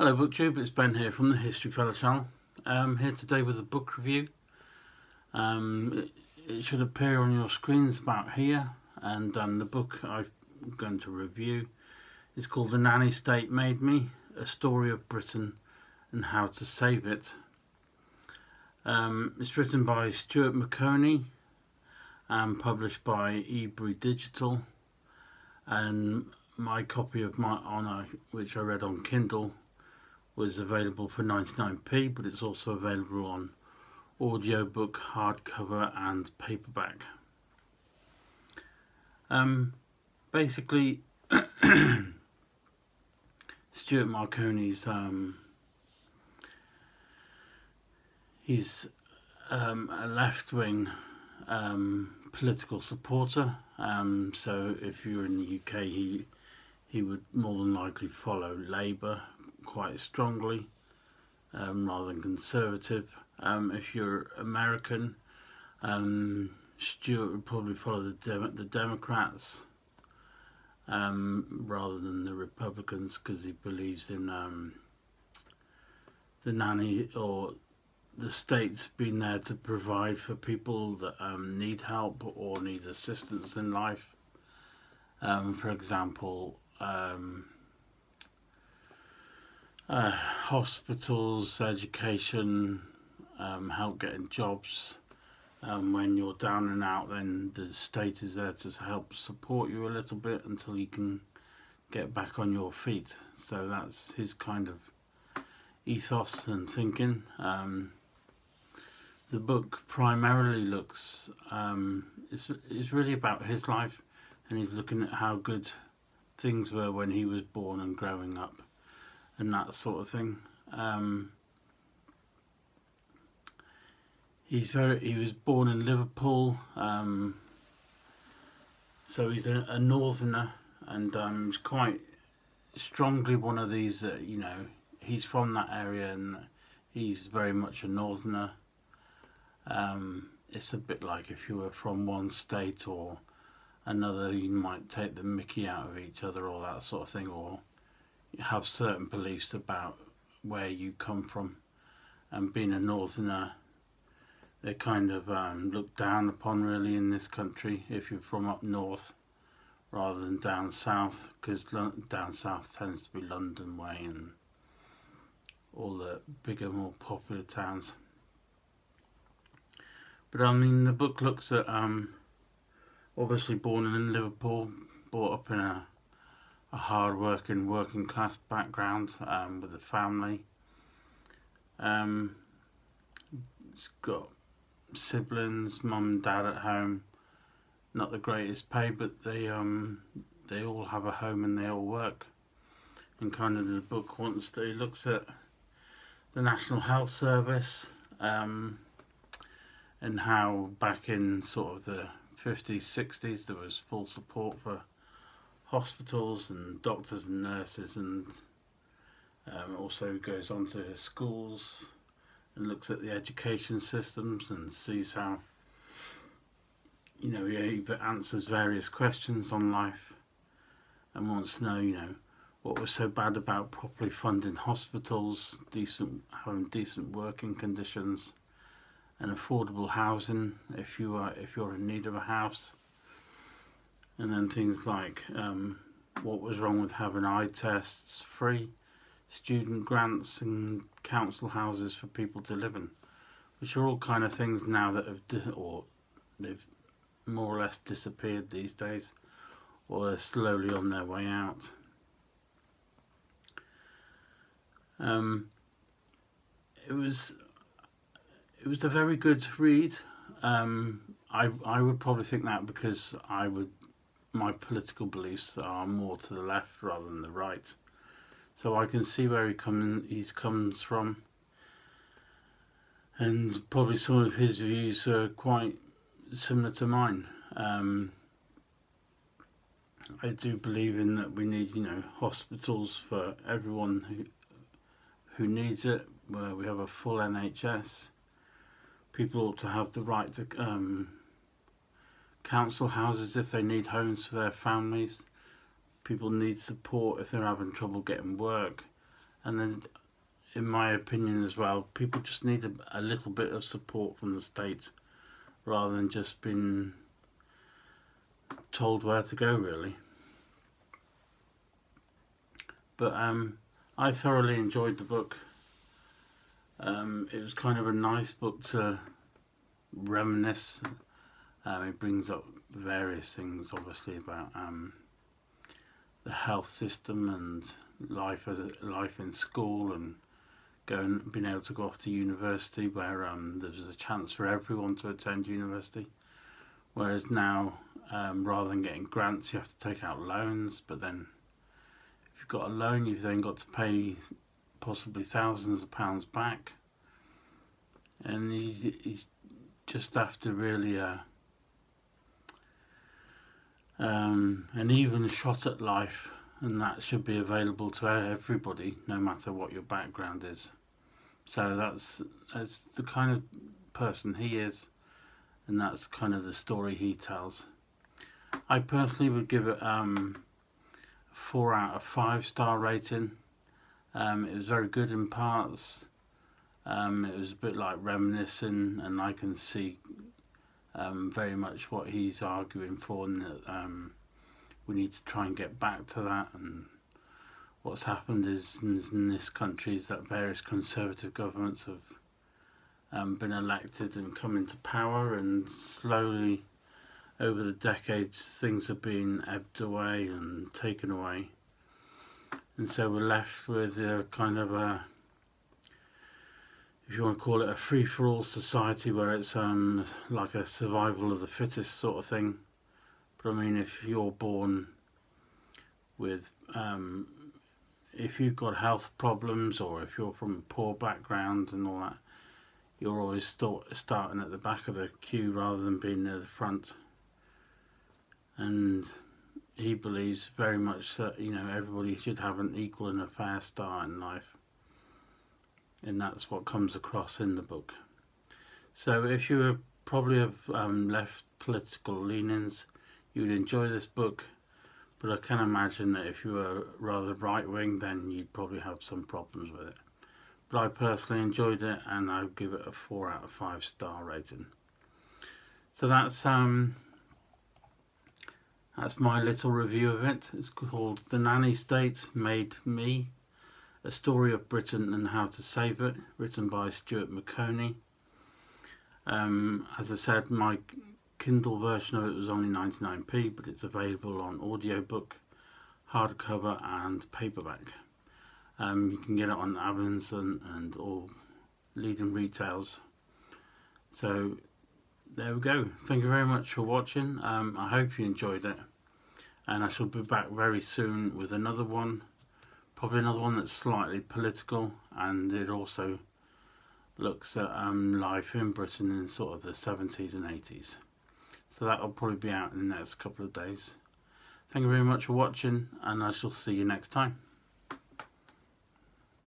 Hello BookTube, it's Ben here from the History Fellow channel. Here today with a book review. It should appear on your screens about here, and the book I'm going to review is called The Nanny State Me, A Story of Britain and How to Save It. It's written by Stuart Maconie and published by eBury Digital, and my copy of My Honour, which I read on Kindle, was available for 99p, but it's also available on audiobook, hardcover and paperback. Basically, Stuart Maconie's he's a left-wing political supporter, so if you're in the UK, he would more than likely follow Labour quite strongly, rather than Conservative. If you're American, Stuart would probably follow the Democrats rather than the Republicans, because he believes in the nanny, or the state's been there to provide for people that need help or need assistance in life. For example, hospitals, education, help getting jobs. When you're down and out, then the state is there to help support you a little bit until you can get back on your feet. So that's his kind of ethos and thinking. The book primarily looks, it's really about his life, and he's looking at how good things were when he was born and growing up and that sort of thing. He was born in Liverpool, so he's a northerner, and he's quite strongly one of these that, he's from that area and he's very much a northerner. It's a bit like if you were from one state or another, you might take the mickey out of each other or that sort of thing, or have certain beliefs about where you come from. And being a northerner, they're kind of looked down upon really in this country if you're from up north rather than down south, because down south tends to be London way and all the bigger, more popular towns. But I mean, the book looks at obviously born in Liverpool, brought up in a hard-working, working-class background with a family. He's got siblings, mum and dad at home. Not the greatest pay, but they all have a home and they all work. And kind of the book he looks at the National Health Service, and how back in sort of the 50s, 60s there was full support for hospitals and doctors and nurses, and also goes on to schools and looks at the education systems and sees how, he answers various questions on life and wants to know, what was so bad about properly funding hospitals, having decent working conditions and affordable housing if you're in need of a house. And then things like what was wrong with having eye tests free, student grants and council houses for people to live in, which are all kind of things now that they've more or less disappeared these days, or they're slowly on their way out. It was a very good read. I would probably think that because my political beliefs are more to the left rather than the right, so I can see where he comes from, and probably some of his views are quite similar to mine. I do believe in that we need, hospitals for everyone who needs it, where we have a full NHS. People ought to have the right to council houses if they need homes for their families. People need support if they're having trouble getting work, And then, in my opinion as well, people just need a little bit of support from the state rather than just being told where to go, really. But I thoroughly enjoyed the book. It was kind of a nice book to reminisce. It brings up various things, obviously, about the health system and life in school, and being able to go off to university, where there was a chance for everyone to attend university. Whereas now, rather than getting grants, you have to take out loans. But then, if you've got a loan, you've then got to pay possibly thousands of pounds back, and you just have to really an even shot at life, and that should be available to everybody, no matter what your background is. So that's the kind of person he is, and that's kind of the story he tells. I personally would give it 4 out of 5 star rating. It was very good in parts. It was a bit like reminiscing, and I can see very much what he's arguing for, and that we need to try and get back to that. And what's happened is in this country is that various conservative governments have been elected and come into power, and slowly over the decades things have been ebbed away and taken away, and so we're left with a kind of a, if you want to call it, a free-for-all society, where it's like a survival of the fittest sort of thing. But I mean, if you're born with if you've got health problems, or if you're from a poor background and all that, you're always starting at the back of the queue rather than being near the front. And he believes very much that, you know, everybody should have an equal and a fair start in life, and that's what comes across in the book. So if you probably have left political leanings, you'd enjoy this book. But I can imagine that if you were rather right-wing, then you'd probably have some problems with it. But I personally enjoyed it, and I'd give it a 4 out of 5 star rating. So that's my little review of it. It's called The Nanny State Me, A Story of Britain and How to Save It, written by Stuart Maconie. As I said, my Kindle version of it was only 99p, but it's available on audiobook, hardcover and paperback. You can get it on Amazon and all leading retails. So there we go. Thank you very much for watching. I hope you enjoyed it, and I shall be back very soon with another one, probably another one that's slightly political, and it also looks at life in Britain in sort of the 70s and 80s. So that will probably be out in the next couple of days. Thank you very much for watching, and I shall see you next time.